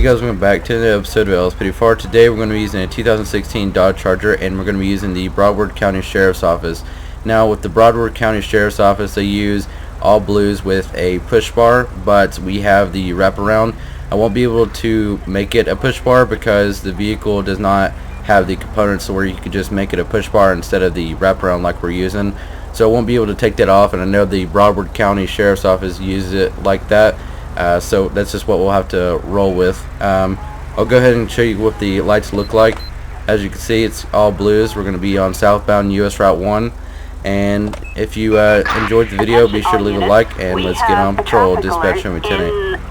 guys, welcome back to the episode of LSPDFR. Today we're going to be using a 2016 Dodge Charger, and we're going to be using the Broward County Sheriff's Office. Now with the Broward County Sheriff's Office, they use all blues with a push bar, but we have the wraparound. I won't be able to make it a push bar because the vehicle does not have the components where you could just make it a push bar instead of the wraparound like we're using. So I won't be able to take that off, and I know the Broward County Sheriff's Office uses it like that. So that's just what we'll have to roll with. I'll go ahead and show you what the lights look like. As you can see, it's all blues. We're going to be on southbound US Route 1. And if you enjoyed the video, be sure to leave a like, and let's get on patrol. Dispatch Lieutenant.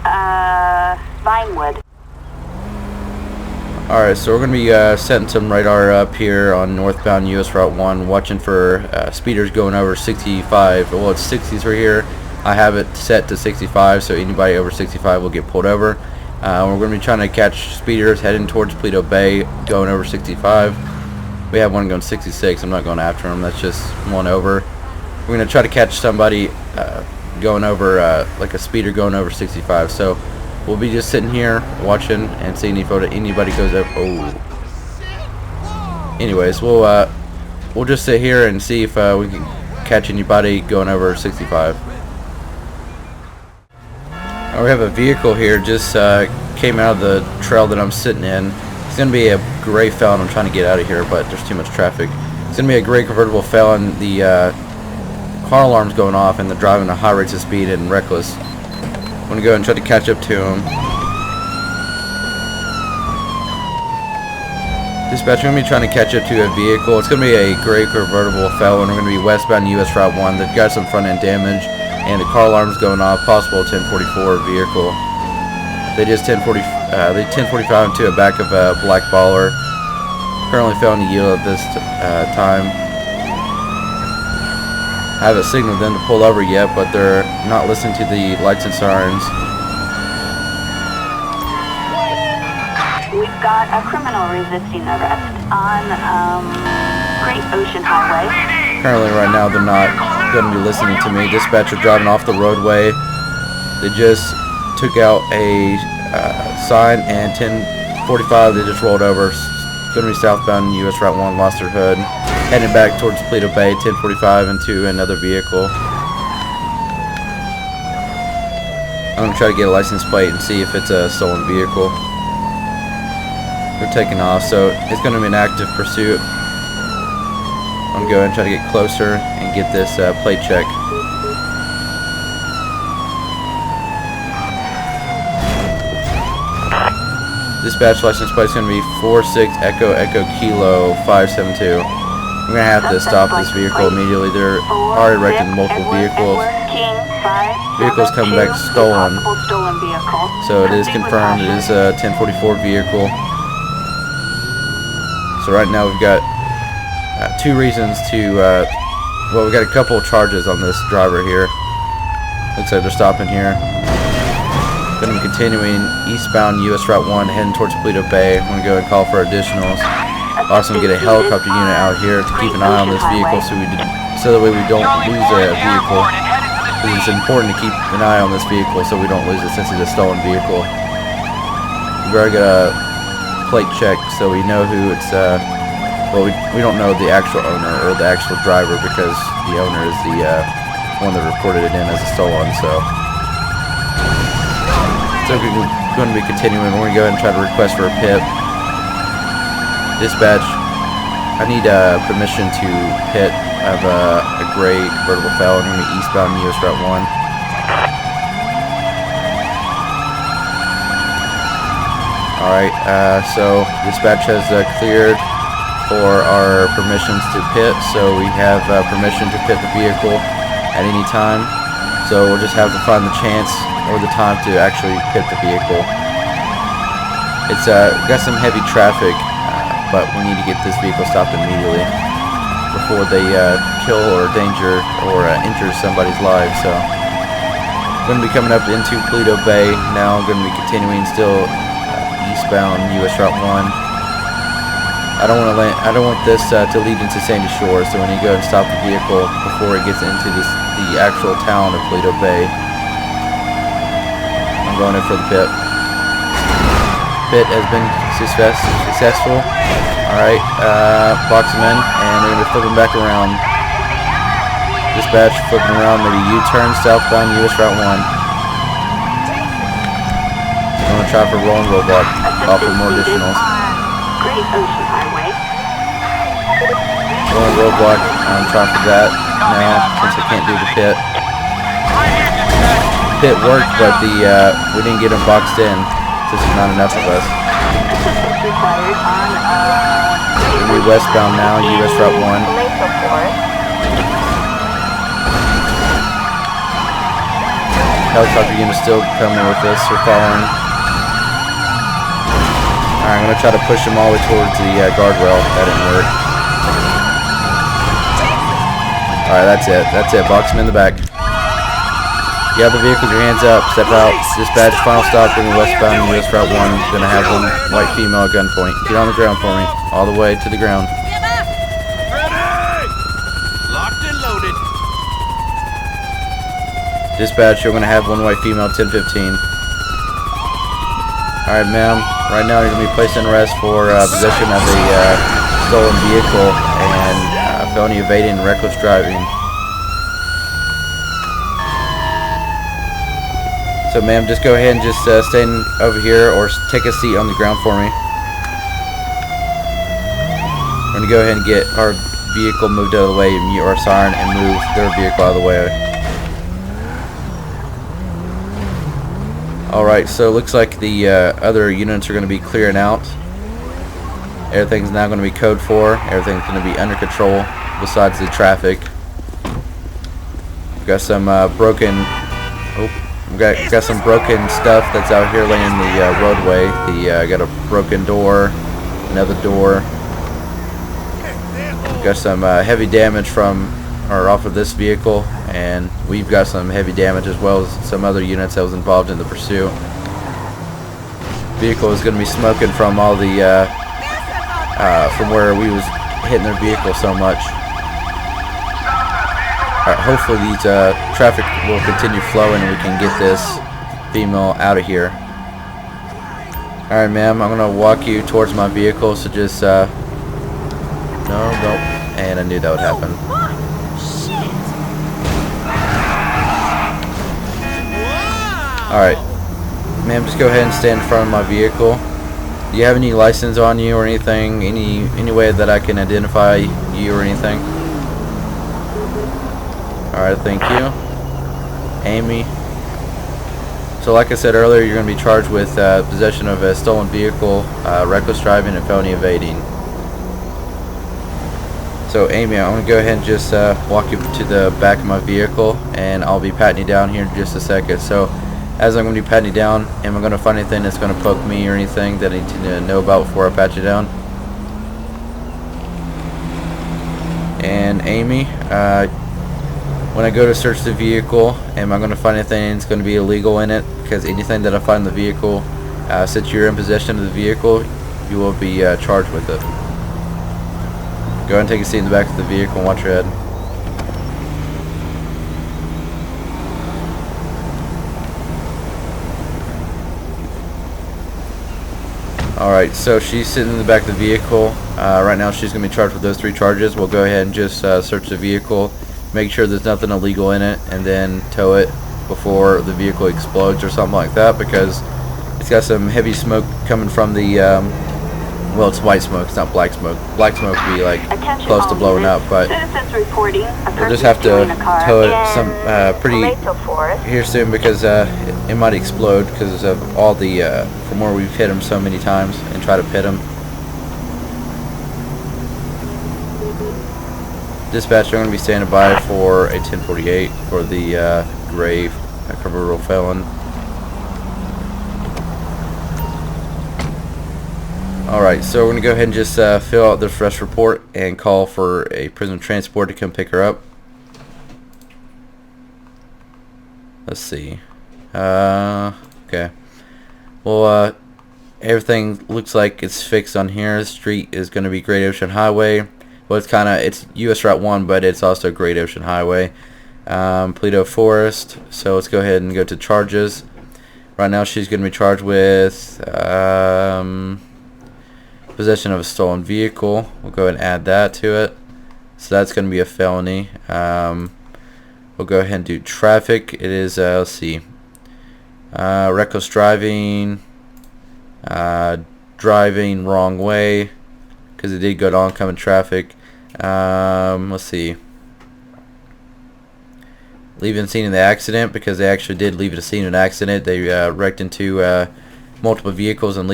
Alright, so we're going to be setting some radar up here on northbound US Route 1, watching for speeders going over 65. Well, it's 60s right here. I have it set to 65, so anybody over 65 will get pulled over. We're going to be trying to catch speeders heading towards Paleto Bay going over 65. We have one going 66. I'm not going after them. That's just one over. We're going to try to catch somebody going over, like a speeder going over 65. So we'll be just sitting here watching and seeing if anybody goes up. Oh. Anyways, we'll just sit here and see if we can catch anybody going over 65. We have a vehicle here just came out of the trail that I'm sitting in. It's going to be a gray Felon. I'm trying to get out of here, but there's too much traffic. It's going to be a gray convertible Felon. The car alarm's going off, and they're driving at high rates of speed and reckless. I'm going to go and try to catch up to him. Dispatch, we're going to be trying to catch up to a vehicle. It's going to be a gray convertible Felon. We're going to be westbound US Route 1. They've got some front end damage, and the car alarm's going off. Possible 1044 vehicle. They just 1045 into a back of a black baller. Currently failing to yield at this time. I haven't signaled them to pull over yet, but they're not listening to the lights and sirens. We've got a criminal resisting arrest on Great Ocean Highway. Currently right now they're not going to be listening to me. Dispatcher driving off the roadway. They just took out a sign, and 1045 they just rolled over. Going to be southbound US Route 1, lost their hood. Heading back towards Paleto Bay, 1045 into another vehicle. I'm going to try to get a license plate and see if it's a stolen vehicle. They're taking off, so it's going to be an active pursuit. I'm going to go and try to get closer and get this plate check. Dispatch license plate is going to be 46 Echo Echo Kilo 572. I'm going to have to stop this vehicle immediately. They're already wrecked in multiple vehicles. Vehicle's coming back stolen. So it is confirmed it is a 1044 vehicle. So right now we've got two reasons to, well, we've got a couple of charges on this driver here. Looks like they're stopping here. Going to be continuing eastbound US Route 1 heading towards Paleto Bay. I'm going to go and call for additionals. Also get a helicopter unit out here to keep an eye on this vehicle so that way we don't lose a vehicle. It's important to keep an eye on this vehicle so we don't lose it since it's a stolen vehicle. We've already got a plate check so we know who it's, well, we don't know the actual owner or the actual driver because the owner is the one that reported it in as a stolen, so we're going to be continuing. We're going to go ahead and try to request for a PIP. Dispatch, I need permission to hit of a gray convertible Felon. We're going to be eastbound US Route 1. Alright, so dispatch has cleared for our permissions to pit, so we have permission to pit the vehicle at any time. So we'll just have to find the chance or the time to actually pit the vehicle. It's got some heavy traffic, but we need to get this vehicle stopped immediately before they kill or danger or injure somebody's life. So I'm going to be coming up into Paleto Bay now. I'm going to be continuing still eastbound US Route 1. I don't want this to lead into Sandy Shore, so when you go and stop the vehicle before it gets into the actual town of Paleto Bay, I'm going in for the pit. pit has been successful. Alright, box him in, and we're going to flip him back around. Dispatch, flipping around, maybe U-turn southbound US Route 1. I'm going to try for rolling roadblock, offer more additionals. Great Ocean Highway. Rolling roadblock, I'm trying for that now, since I can't do the pit. Pit worked, but we didn't get him boxed in, since there's not enough of us. Assistance required on We're westbound now, US Route 1. Helicopter unit still coming with us, we're following. Alright, I'm going to try to push them all the way towards the guardrail. That didn't work. Alright, that's it. Box them in the back. You have the vehicle with your hands up. Step out. Dispatch, final stop, bring westbound US Route 1. Going to have one white female at gunpoint. Get on the ground for me. All the way to the ground. Dispatch, you're going to have one white female, 1015. Alright, ma'am. Right now, you're going to be placed in arrest for possession of a stolen vehicle and felony evading and reckless driving. So, ma'am, just go ahead and just stand over here or take a seat on the ground for me. We're going to go ahead and get our vehicle moved out of the way, mute our siren, and move their vehicle out of the way. Alright, so it looks like the other units are going to be clearing out. Everything's now going to be code 4. Everything's going to be under control besides the traffic. We've got some broken got some broken stuff that's out here laying in the roadway. Got a broken door, another door. We've got some heavy damage from or off of this vehicle, and we've got some heavy damage as well as some other units that was involved in the pursuit. Vehicle is going to be smoking from all the from where we was hitting their vehicle so much. Hopefully these traffic will continue flowing and we can get this female out of here. Alright, ma'am, I'm going to walk you towards my vehicle, so just no, don't. And I knew that would happen. Alright, ma'am, just go ahead and stand in front of my vehicle. Do you have any license on you or anything? Any way that I can identify you or anything? Alright, thank you. Amy. So like I said earlier, you're going to be charged with possession of a stolen vehicle, reckless driving, and felony evading. So Amy, I'm going to go ahead and just walk you to the back of my vehicle, and I'll be patting you down here in just a second. So as I'm going to be patting you down, am I going to find anything that's going to poke me or anything that I need to know about before I pat you down? And Amy, when I go to search the vehicle, am I going to find anything that's going to be illegal in it? Because anything that I find in the vehicle, since you're in possession of the vehicle, you will be charged with it. Go ahead and take a seat in the back of the vehicle and watch your head. Alright, so she's sitting in the back of the vehicle. Right now she's going to be charged with those 3 charges. We'll go ahead and just search the vehicle, make sure there's nothing illegal in it, and then tow it before the vehicle explodes or something like that, because it's got some heavy smoke coming from the, well, it's white smoke, it's not black smoke. Black smoke would be like close to blowing up, but we'll just have to tow it some pretty here soon, because it might explode because of all the from where we've hit them so many times and try to pit them. Dispatch, I'm going to be standing by for a 1048 for the gray criminal felon. Alright, so we're going to go ahead and just fill out the fresh report and call for a prison transport to come pick her up. Let's see. Okay. Well, everything looks like it's fixed on here. The street is going to be Great Ocean Highway. Well, it's US Route 1, but it's also Great Ocean Highway. Paleto Forest. So let's go ahead and go to charges. Right now she's going to be charged with possession of a stolen vehicle. We'll go ahead and add that to it. So that's going to be a felony. We'll go ahead and do traffic. It is, let's see, reckless driving, driving wrong way, because it did go to oncoming traffic. Let's see, leaving the scene of the accident, because they actually did leave the scene of an accident. They wrecked into multiple vehicles and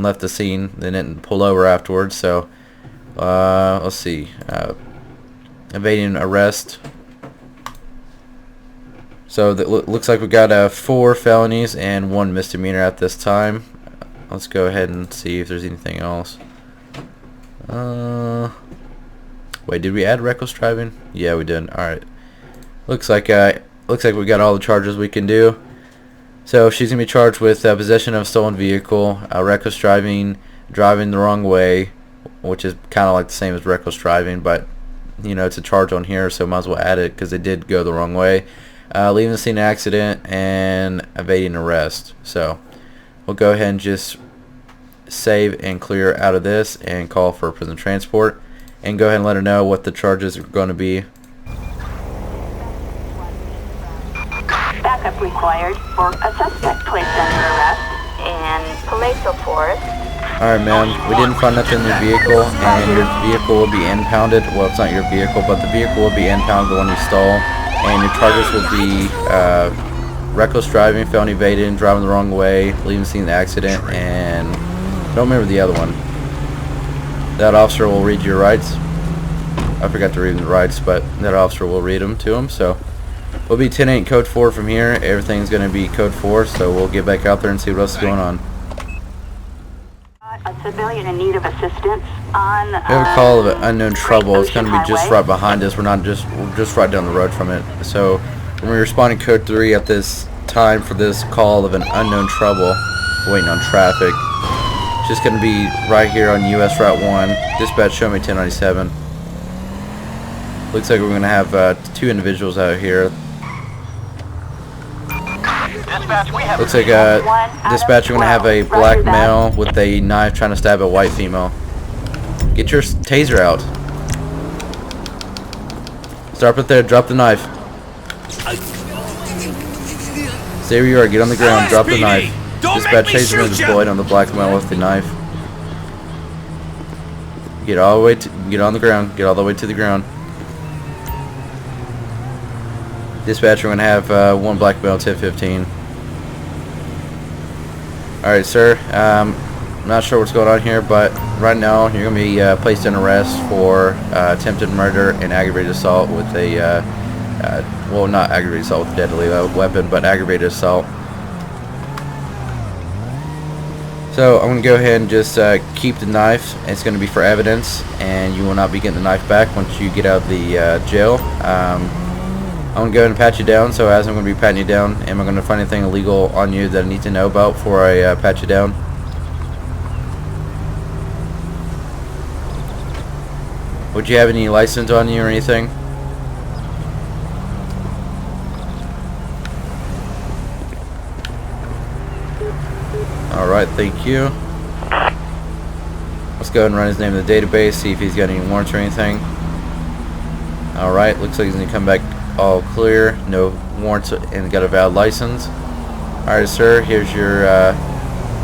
left the scene. They didn't pull over afterwards. So let's see, evading arrest. So that looks like we got 4 felonies and 1 misdemeanor at this time. Let's go ahead and see if there's anything else. Wait, did we add reckless driving? Yeah, we did. All right. Looks like we got all the charges we can do. So she's gonna be charged with possession of a stolen vehicle, reckless driving, driving the wrong way, which is kind of like the same as reckless driving, but you know it's a charge on here, so might as well add it because they did go the wrong way. Leaving the scene of accident and evading arrest. So we'll go ahead and just save and clear out of this and call for prison transport, and go ahead and let her know what the charges are going to be. Backup required for a suspect placed under arrest in Palazzo Forest. Alright, ma'am, we didn't find nothing in your vehicle, and your vehicle will be impounded. Well, it's not your vehicle, but the vehicle will be impounded, the one you stole, and your charges will be reckless driving, felony evading, driving the wrong way, leaving the scene of the accident, and don't remember the other one. That officer will read your rights. I forgot to read him the rights, but that officer will read them to him. So we'll be 10-8 code 4 from here. Everything's going to be code 4, so we'll get back out there and see what else is going on. A civilian in need of assistance on. We have a call of an unknown trouble. It's going to be just right behind us. We're just right down the road from it. So when we respond to code 3 at this time for this call of an unknown trouble, waiting on traffic, it's just going to be right here on US Route 1. Dispatch, show me 1097. Looks like we're going to have 2 individuals out here. Looks like dispatch, we're going to have a black male with a knife trying to stab a white female. Get your taser out. Stop right there. Drop the knife. Stay where you are. Get on the ground. Drop the knife. Dispatch, taser is deployed on the black male with the knife. Get all the way to, get on the ground. Get all the way to the ground. Dispatch, we're going to have 1 black male, 1015. Alright, sir. I'm not sure what's going on here, but right now you're going to be placed in arrest for attempted murder and aggravated assault with a, well, not aggravated assault with a deadly weapon, but aggravated assault. So I'm going to go ahead and just keep the knife. It's going to be for evidence, and you will not be getting the knife back once you get out of the jail. I'm going to go ahead and pat you down. So as I'm going to be patting you down, am I going to find anything illegal on you that I need to know about before I pat you down? Would you have any license on you or anything? Alright, thank you. Let's go ahead and run his name in the database, see if he's got any warrants or anything. Alright, looks like he's going to come back all clear, no warrants, and got a valid license. Alright, sir, here's your,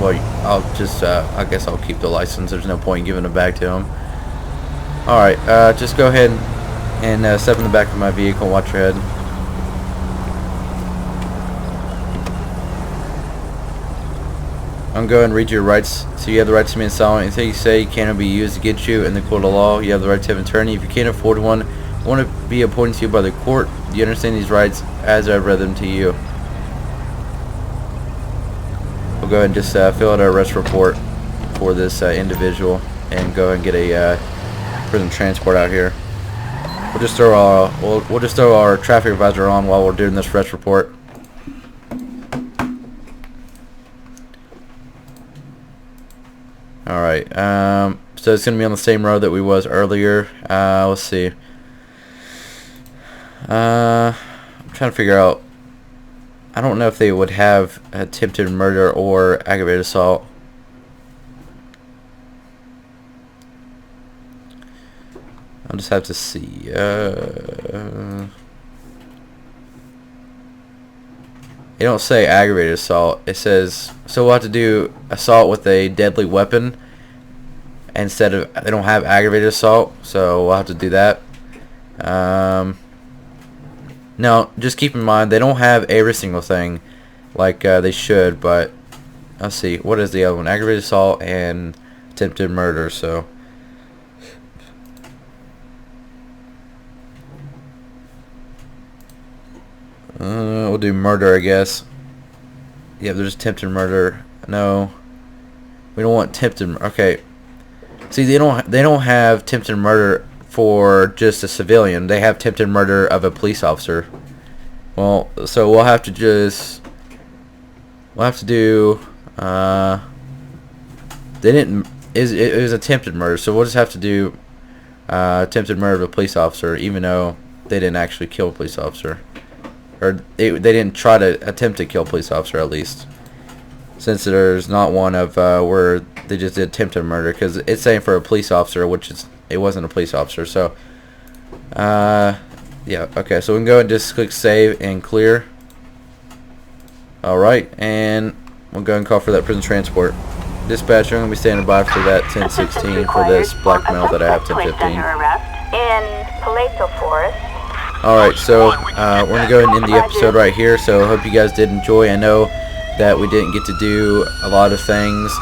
well, I'll just, I guess I'll keep the license. There's no point in giving it back to him. Alright, just go ahead and step in the back of my vehicle and watch your head. I'm going to read your rights. So you have the right to remain silent. Anything you say cannot be used against you in the court of law. You have the right to have an attorney. If you can't afford one, want to be appointed to you by the court, do you understand these rights as I've read them to you? We'll go ahead and just fill out our arrest report for this individual and go ahead and get a prison transport out here. We'll just throw our traffic advisor on while we're doing this arrest report. Alright, so it's going to be on the same road that we was earlier. Let's see. I'm trying to figure out I don't know if they would have attempted murder or aggravated assault. I'll just have to see. It don't say aggravated assault. It says, so we'll have to do assault with a deadly weapon instead of, they don't have aggravated assault, so we'll have to do that. Now, just keep in mind, they don't have every single thing like they should, but let's see, what is the other one? Aggravated assault and attempted murder, so. We'll do murder, I guess. Yeah, there's attempted murder. No, we don't want attempted. Okay. See, they don't have attempted murder for just a civilian. They have attempted murder of a police officer. Well, so we'll have to do. They didn't. It was attempted murder, so we'll just have to do attempted murder of a police officer, even though they didn't actually kill a police officer. Or they didn't try to attempt to kill a police officer, at least, since there's not one of where they just did attempted murder, because it's saying for a police officer, which it wasn't a police officer. So yeah, okay, so we can go and just click save and clear. Alright, and we'll go and call for that prison transport. Dispatcher, I'm going to be standing by for that 1016 for this black male that I have 1015. Alright, so we're going to go and end the episode right here, so I hope you guys did enjoy. I know that we didn't get to do a lot of things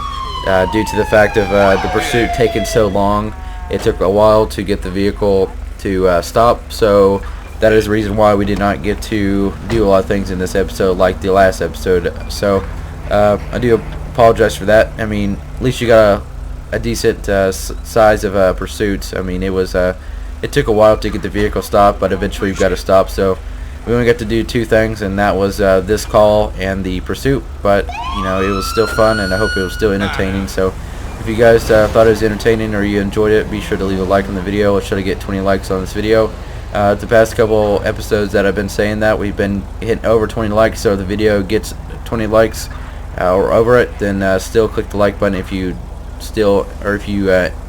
due to the fact of the pursuit taking so long. It took a while to get the vehicle to stop, so that is the reason why we did not get to do a lot of things in this episode like the last episode. So I do apologize for that. I mean, at least you got a decent size of pursuit. I mean, it took a while to get the vehicle stopped, but eventually you've got to stop. So we only got to do two things, and that was this call and the pursuit. But you know, it was still fun, and I hope it was still entertaining. So if you guys thought it was entertaining or you enjoyed it, be sure to leave a like on the video. We'll try to get 20 likes on this video. The past couple episodes that I've been saying that we've been hitting over 20 likes, so if the video gets 20 likes or over it, then still click the like button if you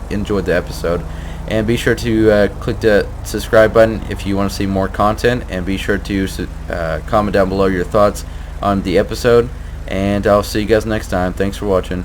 enjoyed the episode. And be sure to click the subscribe button if you want to see more content, and be sure to comment down below your thoughts on the episode, and I'll see you guys next time. Thanks for watching.